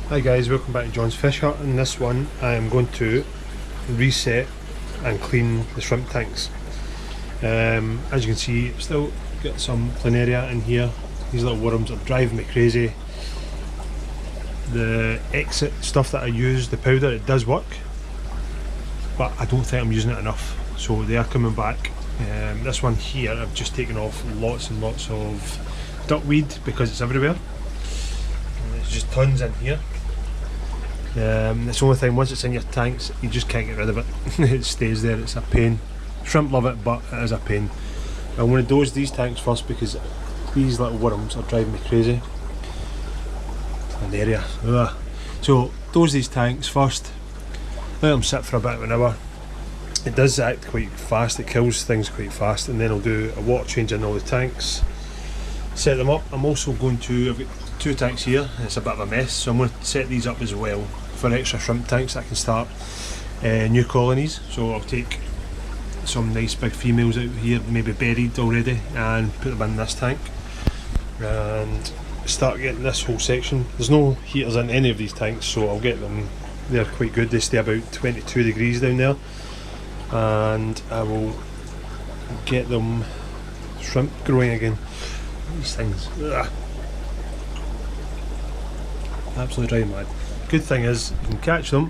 Hi guys, welcome back to John's Fish Hut. In this one I am going to reset and clean the shrimp tanks. As you can see, I've still got some Planaria in here. These little worms are driving me crazy. The exit stuff that I use, the powder, it does work, but I don't think I'm using it enough, so they are coming back. This one here I've just taken off lots and lots of duckweed because it's everywhere. And there's just tons in here. It's the only thing, once it's in your tanks you just can't get rid of it. It stays there, it's a pain. Shrimp love it, but it is a pain. I'm going to dose these tanks first because these little worms are driving me crazy. Planaria. Ugh. So dose these tanks first, let them sit for a bit of an hour. It does act quite fast, it kills things quite fast, and then I'll do a water change in all the tanks, set them up. I'm also going to, I've got 2 tanks here, it's a bit of a mess, so I'm going to set these up as well for extra shrimp tanks that I can start new colonies. So I'll take some nice big females out here, maybe buried already, and put them in this tank and start getting this whole section. There's no heaters in any of these tanks, so I'll get them, they're quite good, they stay about 22 degrees down there, and I will get them shrimp growing again. These things, ugh, absolutely driving mad. Good thing is you can catch them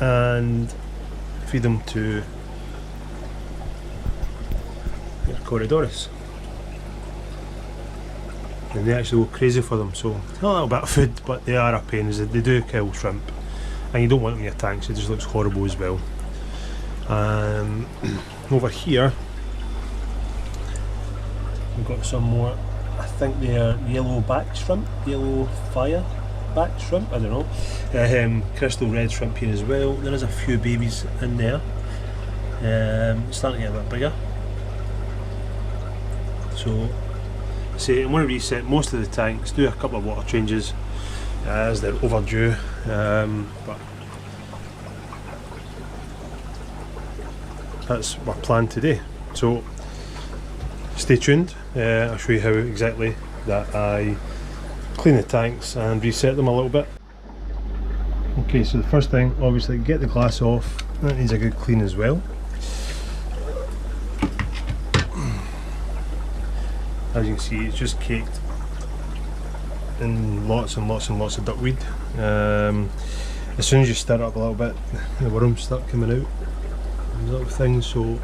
and feed them to your Corridorus, and they actually go crazy for them. So a little bit of food, but they are a pain, as they do kill shrimp, and you don't want them in your tanks, it just looks horrible as well. Over here we've got some more, I think they're yellow back shrimp, yellow fire back shrimp, I don't know. Crystal red shrimp here as well. There is a few babies in there, starting to get a bit bigger. So see, I'm going to reset most of the tanks, do a couple of water changes as they're overdue, but that's my plan today. So stay tuned, I'll show you how exactly that I clean the tanks and reset them a little bit. Okay, so the first thing, obviously, get the glass off. That needs a good clean as well. As you can see, it's just caked in lots and lots and lots of duckweed. As soon as you stir it up a little bit, the worms start coming out, these little things, so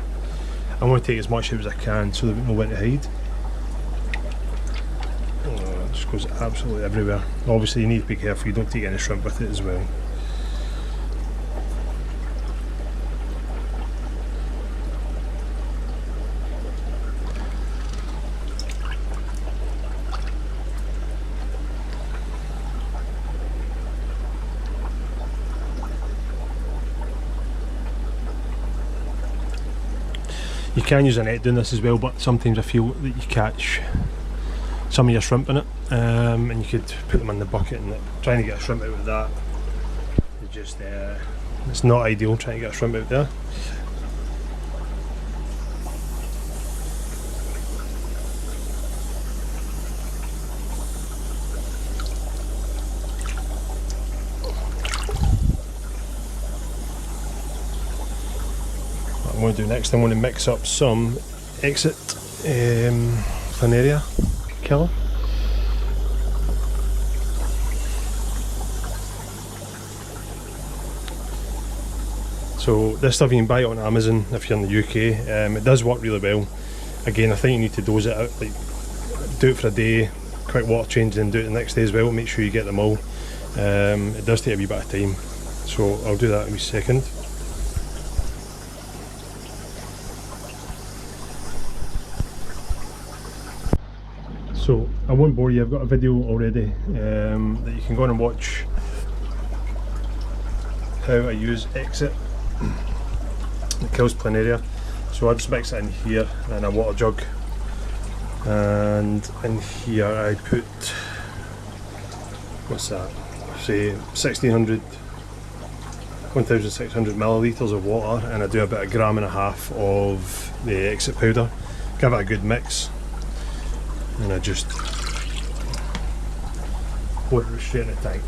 I want to take as much out as I can so they've got nowhere to hide. Oh, it just goes absolutely everywhere. Obviously you need to be careful you don't take any shrimp with it as well. You can use a net doing this as well, but sometimes I feel that you catch some of your shrimp in it, and you could put them in the bucket, and trying to get a shrimp out of that is just, it's not ideal trying to get a shrimp out there. What I'm going to do next, I'm going to mix up some exit Planaria killer. So this stuff you can buy it on Amazon if you're in the UK. It does work really well. Again, I think you need to dose it out, like do it for a day, quick water change, and do it the next day as well. Make sure you get them all. It does take a wee bit of time, so I'll do that in a wee second. So I won't bore you, I've got a video already that you can go on and watch how I use exit. It kills Planaria. So I just mix it in here in a water jug, and in here I put, what's that, say 1600 1600 millilitres of water, and I do about 1.5 grams of the exit powder. Give it a good mix, and I just pour it straight in the tank.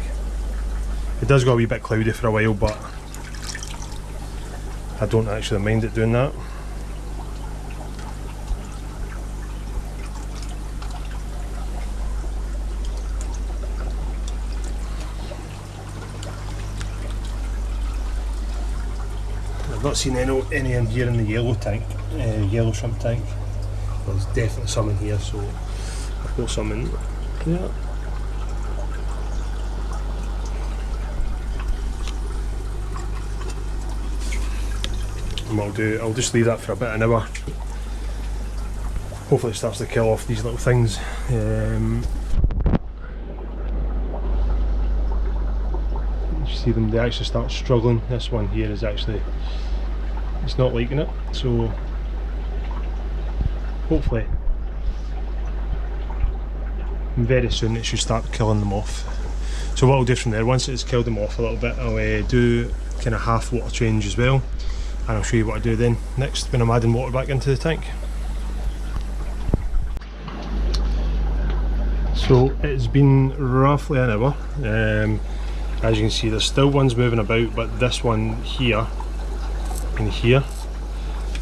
It does go a wee bit cloudy for a while, but I don't actually mind it doing that. I've not seen any in here in the yellow tank, yellow shrimp tank. There's definitely some in here, so I've got some in there. And what I'll just leave that for a bit of an hour. Hopefully it starts to kill off these little things. You see them, they actually start struggling. This one here is actually, it's not liking it, so hopefully very soon it should start killing them off. So what I'll do from there, once it's killed them off a little bit, I'll do kind of half water change as well, and I'll show you what I do then next when I'm adding water back into the tank. So it's been roughly an hour. As you can see, there's still ones moving about, but this one here and here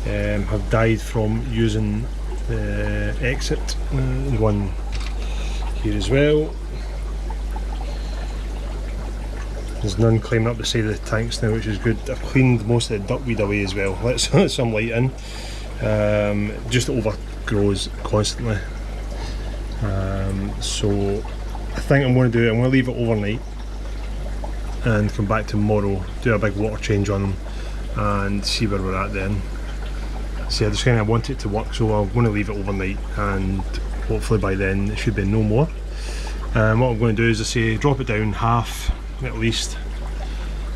have died from using the exit. The one here as well. There's none climbing up the side of the tanks now, which is good. I've cleaned most of the duckweed away as well. Let some light in. It just overgrows constantly. So I think I'm going to leave it overnight and come back tomorrow, do a big water change on them and see where we're at then. See, I just kind of want it to work, so I'm going to leave it overnight and hopefully by then it should be no more. What I'm going to do is, I say, drop it down half at least,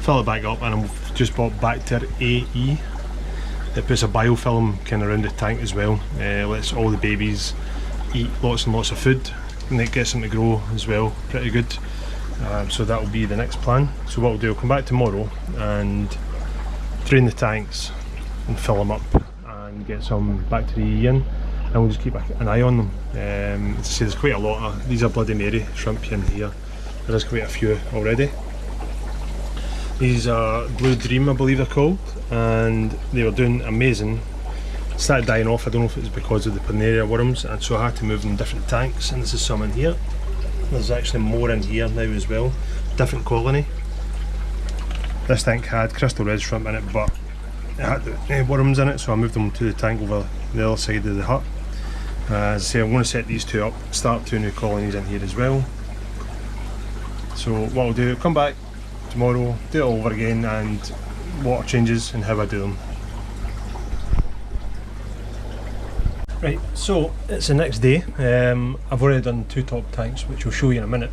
fill it back up, and I've just bought Bacter AE. It puts a biofilm kind of around the tank as well, lets all the babies eat lots and lots of food, and it gets them to grow as well pretty good. So that will be the next plan. So what I'll do, I'll come back tomorrow and drain the tanks and fill them up and get some Bacter AE in, and we'll just keep an eye on them. As I say, there's quite a lot of, these are Bloody Mary shrimp in here. There is quite a few already. These are Blue Dream, I believe they're called, and they were doing amazing. Started dying off. I don't know if it was because of the Planaria worms, and so I had to move them in different tanks, and this is some in here. There's actually more in here now as well, different colony. This tank had crystal red shrimp in it, but it had worms in it, so I moved them to the tank over the other side of the hut. As I say, I'm going to set these two up, start 2 new colonies in here as well. So what I'll do, come back tomorrow, do it all over again, and water changes and how I do them. Right, so it's the next day. I've already done 2 top tanks, which I'll show you in a minute,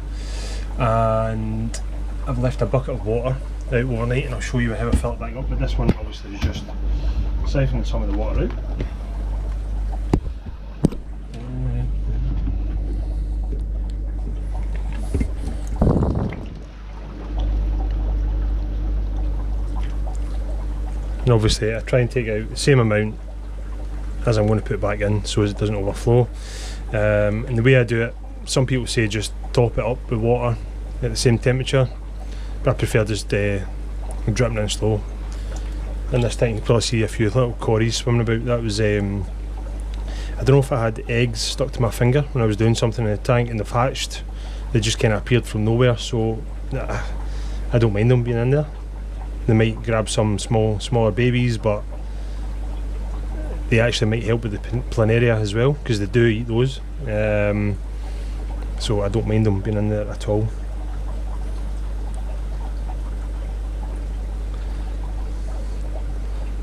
and I've left a bucket of water out overnight, and I'll show you how I fill it back up. But this one obviously is just siphoning some of the water out. And obviously I try and take out the same amount as I'm going to put back in, so it doesn't overflow. And the way I do it, some people say just top it up with water at the same temperature, but I prefer just dripping in slow. And this time you can probably see a few little cories swimming about. That was, I don't know if I had eggs stuck to my finger when I was doing something in the tank and they've hatched. They just kind of appeared from nowhere, so I don't mind them being in there. They might grab some smaller babies, but they actually might help with the Planaria as well, because they do eat those. So I don't mind them being in there at all.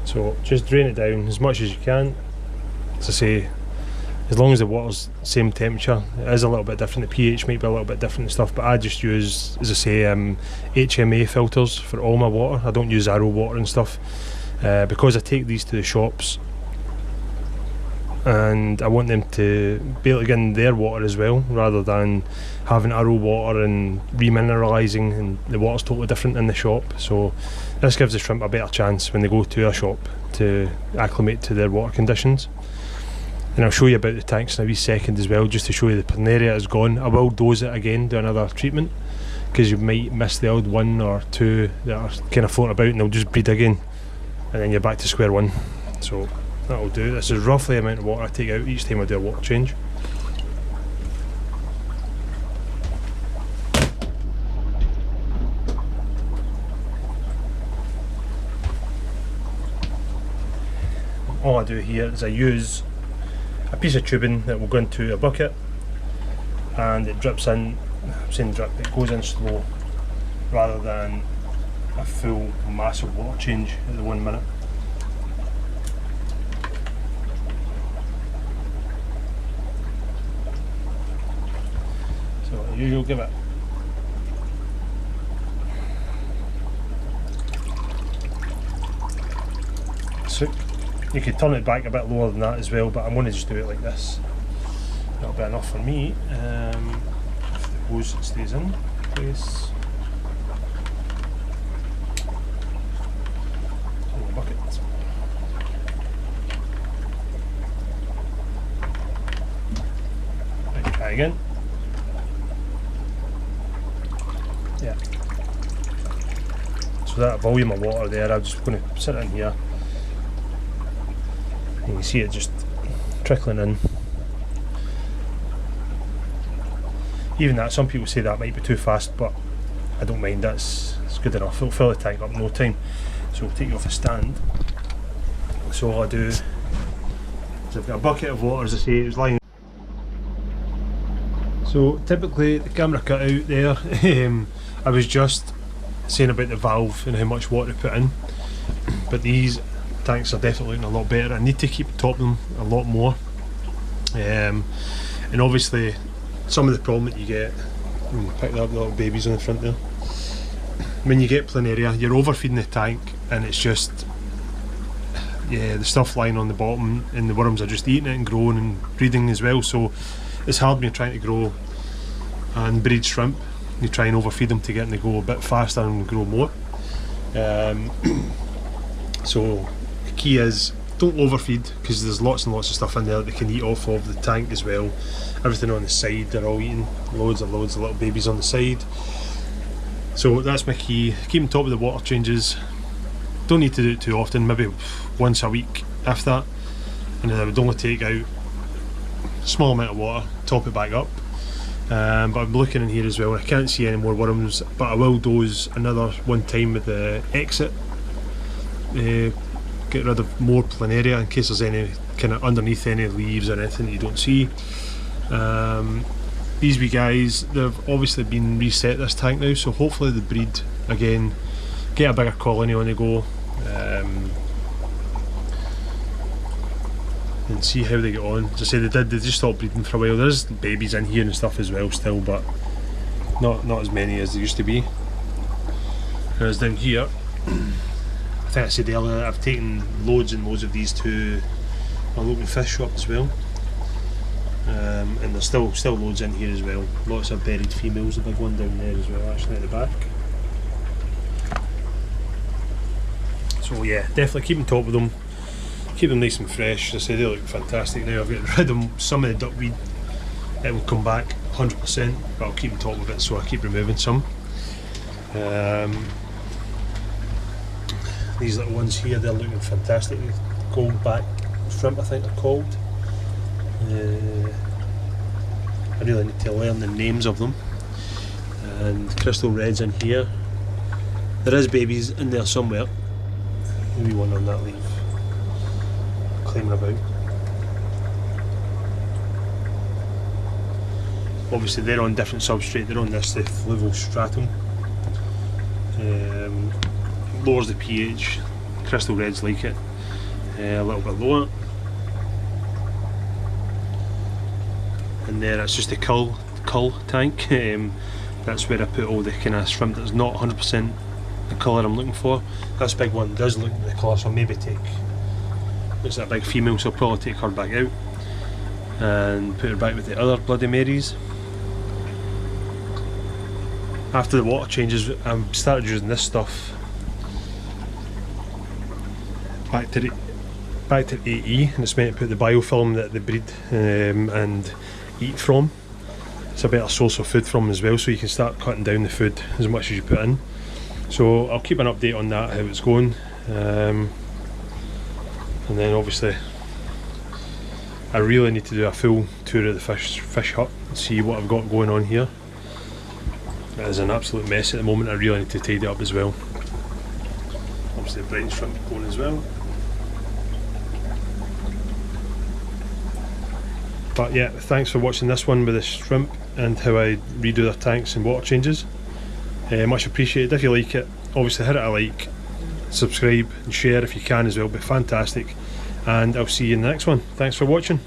So just drain it down as much as you can. As I say, as long as the water's same temperature. It is a little bit different, the pH might be a little bit different and stuff, but I just use, as I say, HMA filters for all my water. I don't use RO water and stuff, because I take these to the shops and I want them to be able to get in their water as well, rather than having RO water and remineralising, and the water's totally different in the shop. So this gives the shrimp a better chance when they go to a shop to acclimate to their water conditions. And I'll show you about the tanks in a wee second as well, just to show you the Planaria is gone. I will dose it again, do another treatment, because you might miss the odd one or two that are kind of floating about and they'll just breed again, and then you're back to square one. So that'll do. This is roughly the amount of water I take out each time I do a water change. All I do here is I use a piece of tubing that will go into a bucket, and it drips in. I'm saying drip, it goes in slow rather than a full massive water change at the 1 minute. So as usual, give it so you could turn it back a bit lower than that as well, but I'm going to just do it like this. That'll be enough for me. If the hose stays in place. In the bucket. Right, try again. Yeah. So that volume of water there, I'm just going to sit it in here. You can see it just trickling in. Even that, some people say that might be too fast, but I don't mind. It's good enough. It'll fill the tank up in no time. So we'll take you off a stand. So all I do is I've got a bucket of water, as I say, it was lying. So typically the camera cut out there. I was just saying about the valve and how much water to put in, but these tanks are definitely looking a lot better. I need to keep top them a lot more, and obviously some of the problem that you get, pick up the little babies on the front there, when you get Planaria, you're overfeeding the tank, and it's just, yeah, the stuff lying on the bottom and the worms are just eating it and growing and breeding as well. So it's hard when you're trying to grow and breed shrimp. You try and overfeed them to get them to go a bit faster and grow more. So the key is don't overfeed, because there's lots and lots of stuff in there that they can eat off of the tank as well. Everything on the side, they're all eating loads and loads of little babies on the side. So that's my key. Keep on top of the water changes. Don't need to do it too often, maybe once a week if that, and then I would only take out a small amount of water, top it back up. But I'm looking in here as well, I can't see any more worms, but I will dose another one time with the exit. Get rid of more Planaria in case there's any kind of underneath any leaves or anything that you don't see. These wee guys, they've obviously been reset this tank now, so hopefully they breed again, get a bigger colony on the go, and see how they get on. As I say, they just stopped breeding for a while. There's babies in here and stuff as well still, but not as many as there used to be. Whereas down here, I think I said earlier, I've taken loads and loads of these to my local fish shop as well, and there's still loads in here as well. Lots of buried females, a big one down there as well, actually at the back. So yeah, definitely keep on top of them, keep them nice and fresh. As I say, they look fantastic now. I've got rid of some of the duckweed, it will come back 100%, but I'll keep on top of it, so I keep removing some. These little ones here, they're looking fantastic. Goldback shrimp, I think they're called. I really need to learn the names of them. And crystal reds in here. There is babies in there somewhere. Maybe one on that leaf, climbing about. Obviously they're on different substrate, they're on this, the fluval stratum. Lowers the pH, crystal reds like it, a little bit lower. And there it's just a cull tank. That's where I put all the kind of shrimp that's not 100% the colour I'm looking for. This big one does look like the colour, so I'll maybe take, it's a big female, so I'll probably take her back out and put her back with the other Bloody Marys. After the water changes, I've started using this stuff, back to AE, and it's meant to put the biofilm that they breed and eat from. It's a better source of food from them as well, so you can start cutting down the food as much as you put in. So I'll keep an update on that, how it's going, and then obviously I really need to do a full tour of the fish hut and see what I've got going on here. It is an absolute mess at the moment. I really need to tidy it up as well. Obviously the brine shrimp going as well. But yeah, thanks for watching this one with the shrimp and how I redo their tanks and water changes. Much appreciated. If you like it, obviously hit it a like, subscribe and share if you can as well, it'd be fantastic. And I'll see you in the next one. Thanks for watching.